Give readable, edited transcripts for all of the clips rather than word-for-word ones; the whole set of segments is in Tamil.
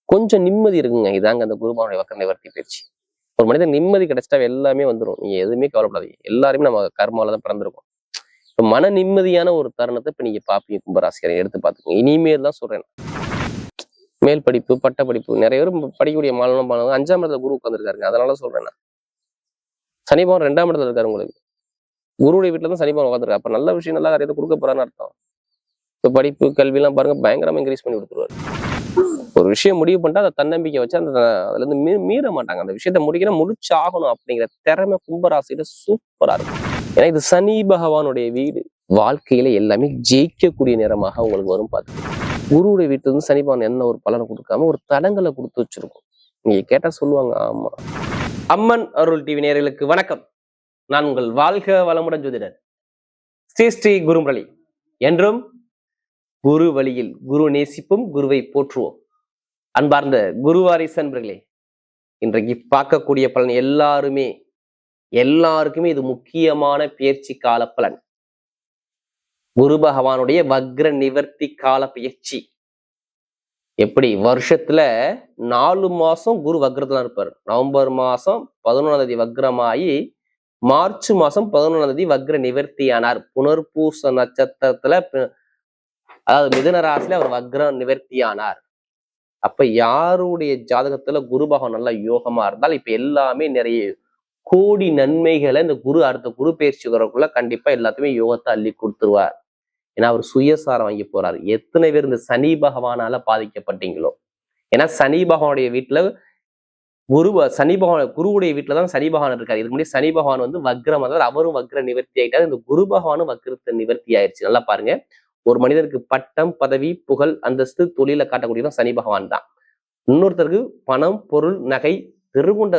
கொஞ்சம் நிம்மதி இருக்குங்க. இதாங்க அந்த குருபகவானுடைய வக்ர நிவர்த்தி பயிற்சி. ஒரு மனிதன் நிம்மதி கிடைச்சிட்டா எல்லாமே வந்துடும். நீங்க எதுவுமே கவலைப்படாதீங்க. எல்லாருமே நம்ம கர்மால தான் பிறந்திருக்கோம். இப்ப மன நிம்மதியான ஒரு தருணத்தை இப்ப நீங்க பாப்பீங்க. கும்பராசிக்காரை எடுத்து பாத்துக்கோங்க. இனிமேல் தான் சொல்றேன். மேல் படிப்பு, பட்ட படிப்பு நிறைய பேர் படிக்கக்கூடிய மாணவன் 5ஆம் இடத்துல குரு உட்கார்ந்துருக்காருங்க. அதனால சொல்றேன் நான். சனி பகவான் 2ஆம் இடத்துல இருக்காரு உங்களுக்கு. குருவுடைய வீட்டுல தான் சனி பகவான் உட்காந்துருக்காரு. அப்ப நல்ல விஷயம், நல்ல காரியத்தை கொடுக்க போறான்னு அர்த்தம். இப்ப படிப்பு, கல்வி எல்லாம் பாருங்க பயங்கரமா இன்க்ரீஸ் பண்ணி கொடுத்துருவாரு. ஒரு விஷயம் முடிவு பண்ணிட்டு அதை தன்னம்பிக்கை வச்சு அந்த அதுல இருந்து மீற மாட்டாங்க. அந்த விஷயத்த முடிக்கணும், முடிச்சாகணும் அப்படிங்கிற திறமை கும்பராசியில சூப்பரா இருக்கும். ஏன்னா இது சனி பகவானுடைய வீடு. வாழ்க்கையில எல்லாமே ஜெயிக்கக்கூடிய நேரமாக உங்களுக்கு வரும். பார்த்து குருவுடைய வீட்டுல இருந்து சனி பகவான் என்ன ஒரு பலனை கொடுக்காம ஒரு தடங்களை கொடுத்து வச்சிருக்கும். நீங்க கேட்டா சொல்லுவாங்க. ஆமா. அம்மன் அருள் டிவி நேயர்களுக்கு வணக்கம். நான் உங்கள் வாழ்க வளமுடன் ஜோதிடர் ஸ்ரீ குருமுரளி. என்றும் குரு வழியில் குரு நேசிப்பும், குருவை போற்றுவோம். அன்பார்ந்த குருவாரிசு அன்பர்களே, இன்றைக்கு பார்க்கக்கூடிய பலன் எல்லாருக்குமே இது முக்கியமான பயிற்சி கால பலன். குரு பகவானுடைய வக்ர நிவர்த்தி கால பயிற்சி. எப்படி வருஷத்துல 4 மாசம் குரு வக்ரத்துல இருப்பார். நவம்பர் மாசம் 11ஆம் தேதி வக்ரமாயி மார்ச் மாசம் 11ஆம் தேதி வக்ர நிவர்த்தி ஆனார். புனர்பூச நட்சத்திரத்துல, அதாவது மிதுன ராசியில அவர் வக்ர நிவர்த்தி ஆனார். அப்ப யாருடைய ஜாதகத்துல குரு பகவான் நல்லா யோகமா இருந்தால் இப்ப எல்லாமே நிறைய கோடி நன்மைகளை இந்த அடுத்த குரு பயிற்சி வரக்குள்ள கண்டிப்பா எல்லாத்தையுமே யோகத்தை அள்ளி கொடுத்துருவார். ஏன்னா அவர் சுயசாரம் வாங்கி போறாரு. எத்தனை பேர் இந்த சனி பகவானால பாதிக்கப்பட்டீங்களோ? ஏன்னா சனி பகவானுடைய வீட்டுல குருவுடைய வீட்டுலதான் சனி பகவான் இருக்காரு. இதுக்கு முன்னாடி சனி பகவான் வந்து வக்ரம், அதாவது அவரும் வக்ர நிவர்த்தி ஆயிட்டாரு. இந்த குரு பகவானும் வக்ரத்தை நிவர்த்தி ஆயிடுச்சு. நல்லா பாருங்க. ஒரு மனிதருக்கு பட்டம், பதவி, புகழ், அந்தஸ்து, தொழில காட்டக்கூடிய சனி பகவான் தான். இன்னொருத்தருக்கு பணம், பொருள், நகை, திருகுண்ட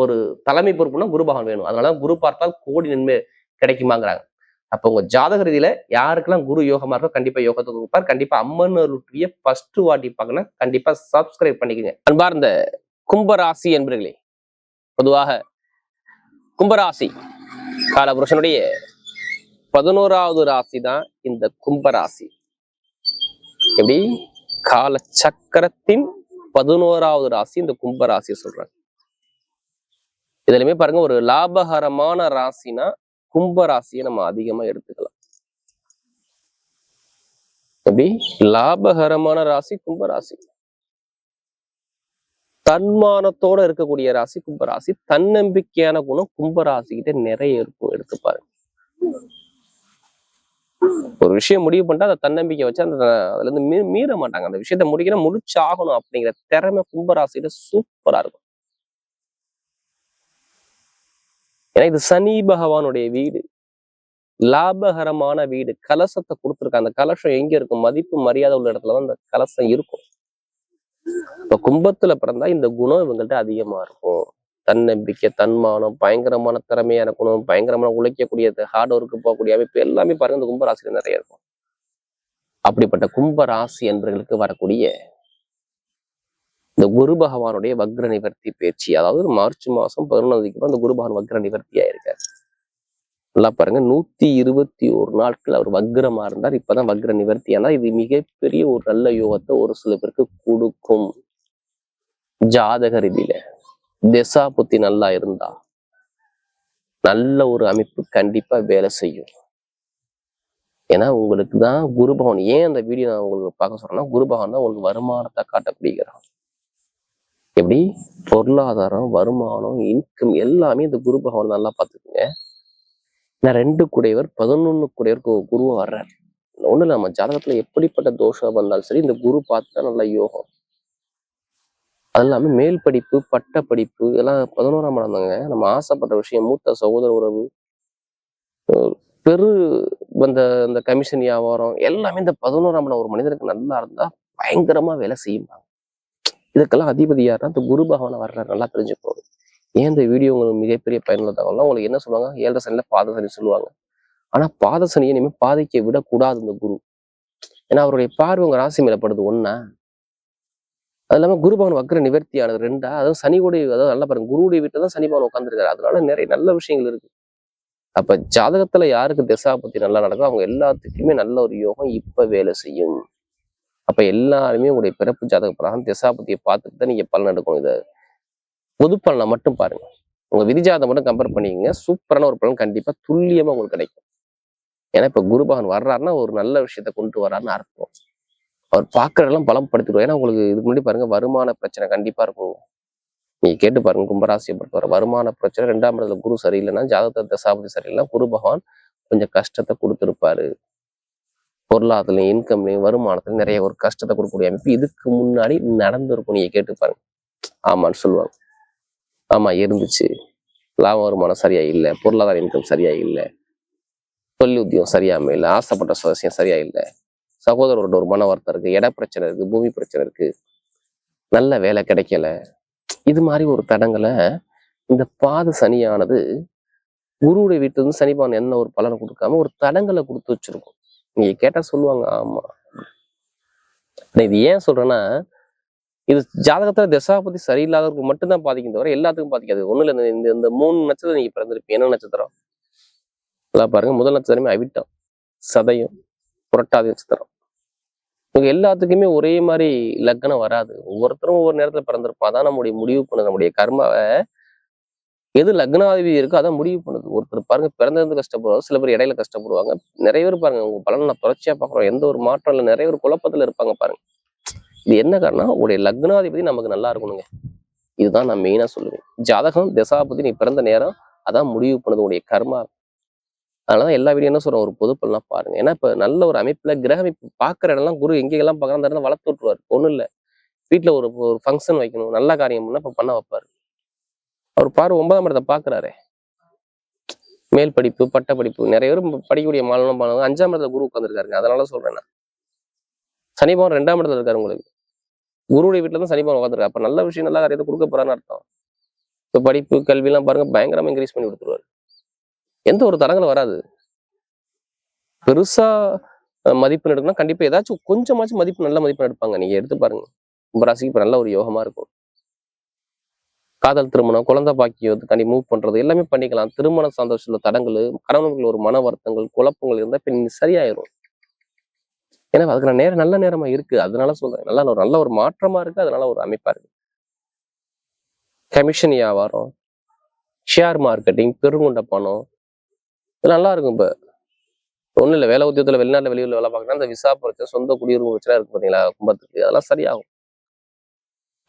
ஒரு தலைமை பொறுப்புனா குரு பகவான் வேணும். அதனால குரு பார்த்தால் கோடி நன்மை கிடைக்குமாங்கிறாங்க. அப்ப உங்க ஜாதக ரீதியில யாருக்கெல்லாம் குரு யோகமா இருக்கோ கண்டிப்பா யோகத்தை கொடுப்பார். கண்டிப்பா அம்மன் அருளிய ஃபர்ஸ்ட் வாட்டி பார்க்கணும். கண்டிப்பா சப்ஸ்கிரைப் பண்ணிக்கோங்க. அன்பார்ந்த கும்பராசி என்பர்களே, பொதுவாக கும்பராசி காலபுருஷனுடைய 11வது ராசி தான் இந்த கும்பராசி. எப்படி கால சக்கரத்தின் 11வது ராசி இந்த கும்பராசியை சொல்றாங்க. இதுலயுமே பாருங்க, ஒரு லாபகரமான ராசினா கும்பராசியை நம்ம அதிகமா எடுத்துக்கலாம். எப்படி லாபகரமான ராசி கும்பராசி. தன்மானத்தோட இருக்கக்கூடிய ராசி கும்பராசி. தன்னம்பிக்கையான குணம் கும்பராசி கிட்ட நிறைய இருக்கும். எடுத்து பாருங்க. ஒரு விஷயம் முடிவு பண்ணிட்டா அதை தன்னம்பிக்கை வச்சு அதுல இருந்து மீற மாட்டாங்க. அந்த விஷயத்த முடிக்கணும், முடிச்சாகணும் அப்படிங்கிற திறமை கும்பராசியில சூப்பரா இருக்கும். ஏன்னா இது சனி பகவானுடைய வீடு, லாபகரமான வீடு. கலசத்தை கொடுத்துருக்காங்க. அந்த கலசம் எங்க இருக்கும்? மதிப்பு மரியாதை உள்ள இடத்துலதான் அந்த கலசம் இருக்கும். இப்ப கும்பத்துல பிறந்தா இந்த குணம் இவங்கள்ட்ட அதிகமா இருக்கும். தன்னம்பிக்கை, தன்மானம், பயங்கரமான திறமையா இருக்கணும், பயங்கரமான உழைக்கக்கூடியது, ஹார்ட் ஒர்க்கு போகக்கூடிய அமைப்பு எல்லாமே பாருங்க இந்த கும்பராசியில நிறைய இருக்கும். அப்படிப்பட்ட கும்பராசி என்பவர்களுக்கு வரக்கூடிய இந்த குரு பகவானுடைய வக்ர நிவர்த்தி பயிற்சி, அதாவது மார்ச் மாசம் 11ஆம் தேதிக்கு அந்த குரு பகவான் வக்ர நிவர்த்தி ஆயிருக்காரு. நல்லா பாருங்க, 121 நாட்கள் அவர் வக்ரமா இருந்தார். இப்பதான் வக்ர நிவர்த்தி ஆனா இது மிகப்பெரிய ஒரு நல்ல யோகத்தை ஒரு சில பேருக்கு கொடுக்கும். ஜாதக ரீதியில திசா புத்தி நல்லா இருந்தா நல்ல ஒரு அமைப்பு கண்டிப்பா வேலை செய்யும். ஏன்னா உங்களுக்கு தான் குரு பகவான். ஏன் அந்த வீடியோ நான் உங்களுக்கு பார்க்க சொல்றேன்னா, குரு பகவான் தான் உங்களுக்கு வருமானத்தை காட்டக்கூடியகிறான். எப்படி பொருளாதாரம், வருமானம், இன்கம் எல்லாமே இந்த குரு பகவான் நல்லா பார்த்துக்குங்க. நான் 2 கூடையவர் 11 கூடையவருக்கு குருவா வர்றார். ஒண்ணு நம்ம ஜாதகத்துல எப்படிப்பட்ட தோஷம் வந்தாலும் சரி இந்த குரு பார்த்துதான் நல்ல யோகம். அது இல்லாம மேல் படிப்பு, பட்ட படிப்பு இதெல்லாம் 11ஆம் இடம் தாங்க. நம்ம ஆசைப்பட்ட விஷயம், மூத்த சகோதர உறவு, இந்த கமிஷன் வியாபாரம் எல்லாமே இந்த 11ஆம் இடம் ஒரு மனிதருக்கு நல்லா இருந்தா பயங்கரமா வேலை செய்யும்பாங்க. இதுக்கெல்லாம் அதிபதி யாருன்னா இந்த குரு பகவான வர்றாரு. நல்லா தெரிஞ்சுக்கோங்க. ஏன் இந்த வீடியோ உங்களுக்கு மிகப்பெரிய பயனுள்ள தகவலாம். உங்களுக்கு என்ன சொல்லுவாங்க? 7 சனியில பாத சனி சொல்லுவாங்க. ஆனா பாத சனியை இனிமே பாதிக்க விடக்கூடாது இந்த குரு. ஏன்னா அவருடைய பார்வை உங்க ராசி மேல படுது. ஒண்ணா, அது இல்லாம குரு பகவான் வக்ர நிவர்த்தி ஆனது 2. அதாவது சனியோடைய, அதாவது நல்லா பாருங்க, குருவுடைய வீட்டுல தான் சனி பகவான் உட்காந்துருக்காரு. அதனால நிறைய நல்ல விஷயங்கள் இருக்கு. அப்ப ஜாதகத்துல யாருக்கு திசா புத்தி நல்லா நடக்கும் அவங்க எல்லாத்துக்குமே நல்ல ஒரு யோகம் இப்ப வேலை செய்யும். அப்ப எல்லாருமே உங்களுடைய பிறப்பு ஜாதக பிரகாரம் திசாபதியை பார்த்துட்டு தான் நீங்க பலன் எடுக்கணும். இதை பொது பலனை மட்டும் பாருங்க. உங்க விதிஜாதம் மட்டும் கம்பேர் பண்ணிக்கங்க. சூப்பரான ஒரு பலன் கண்டிப்பா துல்லியமா உங்களுக்கு கிடைக்கும். ஏன்னா இப்ப குரு பகவான் வர்றாருன்னா ஒரு நல்ல விஷயத்த கொண்டு வர்றாருன்னு அர்த்தம். அவர் பார்க்கறதெல்லாம் பலம் படுத்திடுவார். ஏன்னா உங்களுக்கு இதுக்கு முன்னாடி பாருங்க வருமான பிரச்சனை கண்டிப்பா இருக்குங்க. நீங்க கேட்டு பாருங்க, கும்பராசியை பொறுத்தவரை வருமான பிரச்சனை 2ஆம் இடத்துல குரு சரியில்லைன்னா, ஜாதகத்தை தசாபதி சரியில்லைன்னா குரு பகவான் கொஞ்சம் கஷ்டத்தை கொடுத்துருப்பாரு. பொருளாதாரத்துலையும் இன்கம்லையும் வருமானத்துலையும் நிறைய ஒரு கஷ்டத்தை கொடுக்கக்கூடிய அமைப்பு இதுக்கு முன்னாடி நடந்திருக்கும். நீங்க கேட்டு பாருங்க. ஆமான்னு சொல்லுவாங்க. ஆமா இருந்துச்சு. லாப வருமானம் சரியா இல்லை, பொருளாதார இன்கம் சரியா இல்லை, தொழில் உத்தியோகம் சரியாம இல்லை, ஆசைப்பட்ட சுவாசியம் சரியா இல்லை, சகோதரரோட ஒரு மன வருத்தம் இருக்கு, இட பிரச்சனை இருக்கு, பூமி பிரச்சனை இருக்கு, நல்ல வேலை கிடைக்கல. இது மாதிரி ஒரு தடங்களை இந்த பாத சனியானது குருவுடைய வீட்டுல இருந்து சனிபான் என்ன ஒரு பலனை கொடுக்காம ஒரு தடங்களை கொடுத்து வச்சிருக்கும். நீங்க கேட்டா சொல்லுவாங்க ஆமா. இது ஏன் சொல்றேன்னா, இது ஜாதகத்துல தசாபதி சரியில்லாதவருக்கு மட்டும்தான் பாதிக்கும் தவிர எல்லாத்துக்கும் பாதிக்காது. ஒண்ணு இல்லை, இந்த 3 நட்சத்திரம் நீங்க பிறந்திருப்பீங்க. என்ன நட்சத்திரம் எல்லாம் பாருங்க. முதல் நட்சத்திரமே அவிட்டம், சதயம், புரட்டாதி நட்சத்திரம். இவங்க எல்லாத்துக்குமே ஒரே மாதிரி லக்னம் வராது. ஒவ்வொருத்தரும் ஒவ்வொரு நேரத்துல பிறந்திருப்போம். அதான் நம்முடைய முடிவு பண்ணுது. நம்முடைய கர்மாவை எது லக்னாதிபதி இருக்கோ அதான் முடிவு பண்ணுது. ஒருத்தர் பாருங்க பிறந்திருந்து கஷ்டப்படுவாங்க, சில பேர் இடையில கஷ்டப்படுவாங்க, நிறைய பேர் பாருங்க உங்க பலனை நான் தொடர்ச்சியா பாக்குறோம், எந்த ஒரு மாற்றம் இல்லை, நிறைய ஒரு குழப்பத்துல இருப்பாங்க பாருங்க. இது என்ன காரணம்? உங்களுடைய லக்னாதிபதி நமக்கு நல்லா இருக்கணுங்க. இதுதான் நான் மெயினா சொல்லுவேன். ஜாதகம் தசாபதி நீ பிறந்த நேரம் அதான் முடிவு பண்ணுது உங்களுடைய கர்மா. அதனாலதான் எல்லா வீடியோ என்ன சொல்றோம், ஒரு பொது பலனா பாருங்க. ஏன்னா இப்ப நல்ல ஒரு அமைப்புல கிரக அமைப்பு பாக்குற இடம்லாம் குரு எங்கெல்லாம் பாக்குற அந்த இடத்துல வளர்த்து விட்டுருவாரு. ஒண்ணும் இல்ல, வீட்டுல ஒரு ஃபங்க்ஷன் வைக்கணும், நல்ல காரியம் பண்ணா இப்ப பண்ண வைப்பாரு. அவர் பாரு 9ஆம் இடத்தை பாக்குறாரு. மேல் படிப்பு, பட்ட படிப்பு, நிறைய பேர் படிக்கக்கூடிய மாணவன் 5ஆம் இடத்துல குரு உட்காந்துருக்காருங்க. அதனால சொல்றேன் நான். சனி பகவான் 2ஆம் இடத்துல இருக்காரு உங்களுக்கு. குருவுடைய வீட்டுல தான் சனி பகவான் உட்காந்துருக்காரு. அப்ப நல்ல விஷயம் நல்ல காரியத்தை கொடுக்க போறான்னு அர்த்தம். இப்ப படிப்பு கல்வி எல்லாம் பாருங்க பயங்கரமா இன்க்ரீஸ் பண்ணி கொடுத்துருவாரு. எந்த ஒரு தரங்களும் வராது. பெருசா மதிப்பெண் எடுக்கணும், கண்டிப்பா ஏதாச்சும் கொஞ்சமாச்சும் மதிப்பு நல்ல மதிப்பெண் எடுப்பாங்க. நீங்க எடுத்து பாருங்க. கும்பராசிக்கு இப்ப நல்ல ஒரு யோகமா இருக்கும். காதல் திருமணம், குழந்தை பாக்கியம் கண்டி மூவ் பண்றது எல்லாமே பண்ணிக்கலாம். திருமண சந்தோஷத்துல தடங்கள், கணவனுக்குள்ள ஒரு மன வருத்தங்கள், குழப்பங்கள் இருந்தா இப்ப சரியாயிரும். ஏன்னா அதுக்கு நான் நல்ல நேரமா இருக்கு. அதனால சொல்றேன், நல்ல ஒரு மாற்றமா இருக்கு. அதனால ஒரு அமைப்பா இருக்கு. கமிஷன் வியாபாரம், ஷேர் மார்க்கெட்டிங், பெருங்குண்ட பணம், இது நல்லா இருக்கும். இப்ப ஒண்ணும் இல்லை, வேலை உத்தியோகத்துல வெளிநாட்டுல வெளியூர்ல வேலை பார்க்கணும், அந்த விசா பிரச்சனை, சொந்த குடியுரிமை பிரச்சனை இருக்கு பாத்தீங்களா கும்பத்துக்கு, அதெல்லாம் சரியாகும்.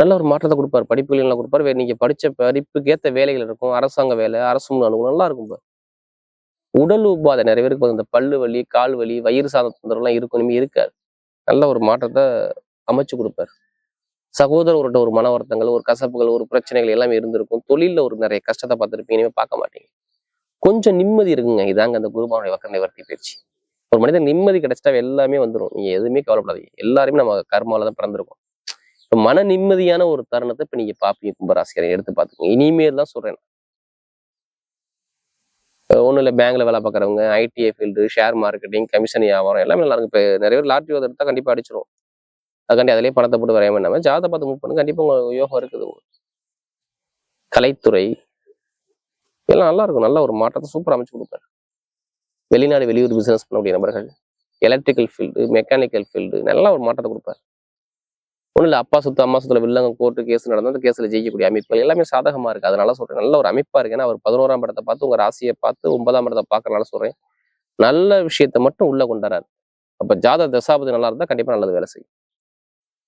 நல்ல ஒரு மாற்றத்தை கொடுப்பாரு. படிப்புகள் நல்லா கொடுப்பாரு. நீங்க படிச்ச படிப்புக்கு ஏற்ற வேலைகள் இருக்கும். அரசாங்க வேலை, அரசு அனுகூலம் நல்லா இருக்கும். உடல் உபாதை நிறைய பேருக்கு இந்த பல்லு வலி, கால் வலி, வயிறு சார்ந்த தொந்தரவுலாம் இருக்கும், இனிமே இருக்காது. நல்ல ஒரு மாற்றத்தை அமைச்சு கொடுப்பாரு. சகோதரர்கிட்ட ஒரு மன வருத்தங்கள், ஒரு கசப்புகள், ஒரு பிரச்சனைகள் எல்லாமே இருந்திருக்கும். தொழில ஒரு நிறைய கஷ்டத்தை பார்த்துருப்பீங்க, இனிமே பார்க்க மாட்டீங்க. கொஞ்சம் நிம்மதி இருக்குங்க. இதாங்க அந்த குருபானுடைய வக்கர நிவர்த்தி பயிற்சி. ஒரு மனிதன் நிம்மதி கிடைச்சிட்டா எல்லாமே வந்துடும். நீங்க எதுவுமே கவலைப்படாதீங்க. எல்லாருமே நம்ம கர்மால தான் பிறந்திருக்கோம். இப்ப மன நிம்மதியான ஒரு தருணத்தை இப்ப நீங்க பாப்பீங்க. கும்பராசிகரை எடுத்து பார்த்துக்கோங்க. இனிமேல் தான் சொல்றேன். ஒன்றும் இல்லை, பேங்க்ல வேலை பார்க்குறவங்க, ITI field, share marketing, commission வியாபாரம் எல்லாமே நல்லா இருக்கும். இப்போ நிறைய பேர் லாட்ரி எடுத்தா கண்டிப்பா அடிச்சிடும். அதுக்காண்டி அதிலேயே பணத்தை போட்டு வரையாம இல்லாம ஜாதகத்தை பார்த்து மூவ் பண்ணு, கண்டிப்பா உங்களுக்கு யோகம் இருக்குது. கலைத்துறை எல்லாம் நல்லா இருக்கும். நல்ல ஒரு மாற்றத்தை சூப்பர் அமைச்சு கொடுப்பாரு. வெளிநாடு வெளியூர் பிசினஸ் பண்ணக்கூடிய நபர்கள், எலக்ட்ரிக்கல் ஃபீல்டு, மெக்கானிக்கல் ஃபீல்டு நல்ல ஒரு மாற்றத்தை கொடுப்பாரு. ஒன்றும் இல்லை, அப்பா சொத்து அம்மா சொத்துல வில்லங்க கோர்ட்டு கேஸ் நடந்தா அந்த கேஸ்ல ஜெயிக்கக்கூடிய அமைப்புகள் எல்லாமே சாதகமா இருக்கு. அதனால சொல்றேன், நல்ல ஒரு அமைப்பா இருக்கு. ஏன்னா அவர் 11ஆம் இடத்தை பார்த்து உங்க ராசியை பார்த்து 9ஆம் இடத்தை பார்க்கறனால சொல்றேன், நல்ல விஷயத்த மட்டும் உள்ள கொண்டாராரு. அப்ப ஜாதக தசாபதி நல்லா இருந்தா கண்டிப்பா நல்லது வேலை செய்யும்.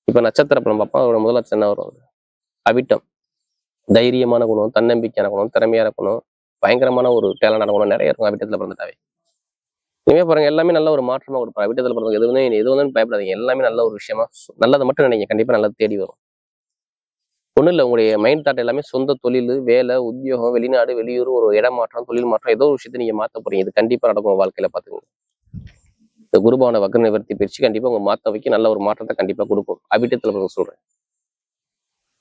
இப்ப நட்சத்திர பலம் பார்ப்போம். அவரோட முதல் நட்சத்திரம் வரும் அவிட்டம். தைரியமான குணம், தன்னம்பிக்கையான குணம், திறமையான குணம், பயங்கரமான ஒரு டேலண்டான குணம் நிறைய இருக்கும் அவிட்டத்துல பிறந்துட்டாவே. இனிமே பாருங்க எல்லாமே நல்ல ஒரு மாற்றமா கொடுப்பாங்க. அவிட்டத்துல பிறந்தவங்க எது வந்து பயப்படாதீங்க. எல்லாமே நல்ல ஒரு விஷயமா, நல்லதை மட்டும் நினைங்க, கண்டிப்பா நல்லது தேடி வரும். ஒன்றும் இல்லை, உங்களுடைய மைண்ட் தாட் எல்லாமே சொந்த தொழில், வேலை, உத்தியோகம், வெளிநாடு வெளியூர், ஒரு இடமாற்றம், தொழில் மாற்றம், ஏதோ ஒரு விஷயத்தை நீங்க மாற்ற போறீங்க. இது கண்டிப்பா நடக்கும் வாழ்க்கையில பாத்துக்கோங்க. இந்த குருபான வக்ர நிவர்த்தி பயிற்சி கண்டிப்பா உங்க மாத்த வைக்க நல்ல ஒரு மாற்றத்தை கண்டிப்பா கொடுக்கும். அவிட்டத்துல சொல்றேன்,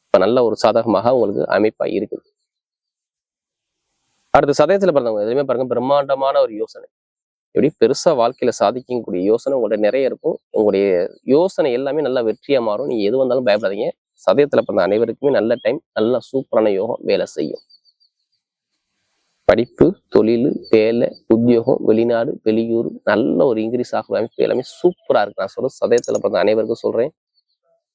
இப்ப நல்ல ஒரு சாதகமாக உங்களுக்கு அமைப்பா இருக்குது. அடுத்த சதயத்துல பிறந்தவங்க எதுவுமே பாருங்க, பிரம்மாண்டமான ஒரு யோசனை, எப்படி பெருசா வாழ்க்கையில சாதிக்கக்கூடிய யோசனை உங்கள்ட்ட நிறைய இருக்கும். உங்களுடைய யோசனை எல்லாமே நல்லா வெற்றியா மாறும். நீங்க எது வந்தாலும் பயப்படாதீங்க. சதயத்துல பிறந்த அனைவருக்குமே நல்ல டைம், நல்ல சூப்பரான யோகம் வேலை செய்யும். படிப்பு, தொழில், வேலை, உத்தியோகம், வெளிநாடு, வெளியூர் நல்ல ஒரு இன்க்ரீஸ் ஆகும் அமைப்பு எல்லாமே சூப்பரா இருக்கு. நான் சொல்ற சதயத்துல பிறந்த அனைவருக்கும் சொல்றேன்.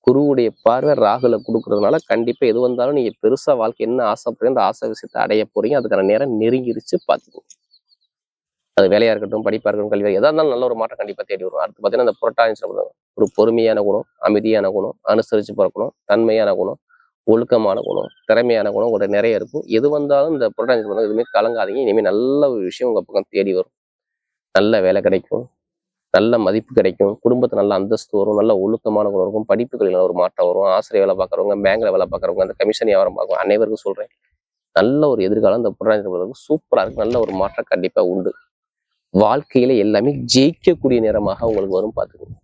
குருவுடைய பார்வை ராகுல கொடுக்கறதுனால கண்டிப்பா எது வந்தாலும் நீங்க பெருசா வாழ்க்கை என்ன ஆசைப்படுறீங்க அந்த ஆசை விஷயத்தை அடைய போறீங்க. அதுக்கான நேரம் நெருங்கிருச்சு, பார்த்துக்கோங்க. அது வேலையா இருக்கட்டும், படிப்பா இருக்கட்டும், கல்வியா எதா இருந்தாலும் நல்ல ஒரு மாற்றம் கண்டிப்பா தேடி வரும். அடுத்து பார்த்தீங்கன்னா இந்த புரட்டாதி ஒரு பொறுமையான குணம், அமைதியான குணம், அனுசரிச்சு பிறக்கணும், தன்மையான குணம், ஒழுக்கமான குணம், திறமையான குணம் ஒரு நிறைய இருக்கும். எது வந்தாலும் இந்த புரட்டாதி எதுவுமே கலங்காதீங்க. இனிமேல் நல்ல ஒரு விஷயம் உங்க பக்கம் தேடி வரும். நல்ல வேலை கிடைக்கும், நல்ல மதிப்பு கிடைக்கும், குடும்பத்துல நல்ல அந்தஸ்து வரும், நல்ல ஒழுக்கமான குணம் இருக்கும், படிப்புகளில் ஒரு மாற்றம் வரும். ஆசிரியர் வேலை பார்க்குறவங்க, பேங்க்ல வேலை பார்க்குறவங்க, அந்த கமிஷன் வியாபாரம் பார்க்குறவங்க அனைவருக்கும் சொல்றேன், நல்ல ஒரு எதிர்காலம் இந்த புரட்டாதி சூப்பரா இருக்கு. நல்ல ஒரு மாற்றம் கண்டிப்பா உண்டு. வாழ்க்கையில எல்லாமே ஜெயிக்கக்கூடிய நேரமாக உங்களுக்கு வரும், பார்த்துக்கோங்க.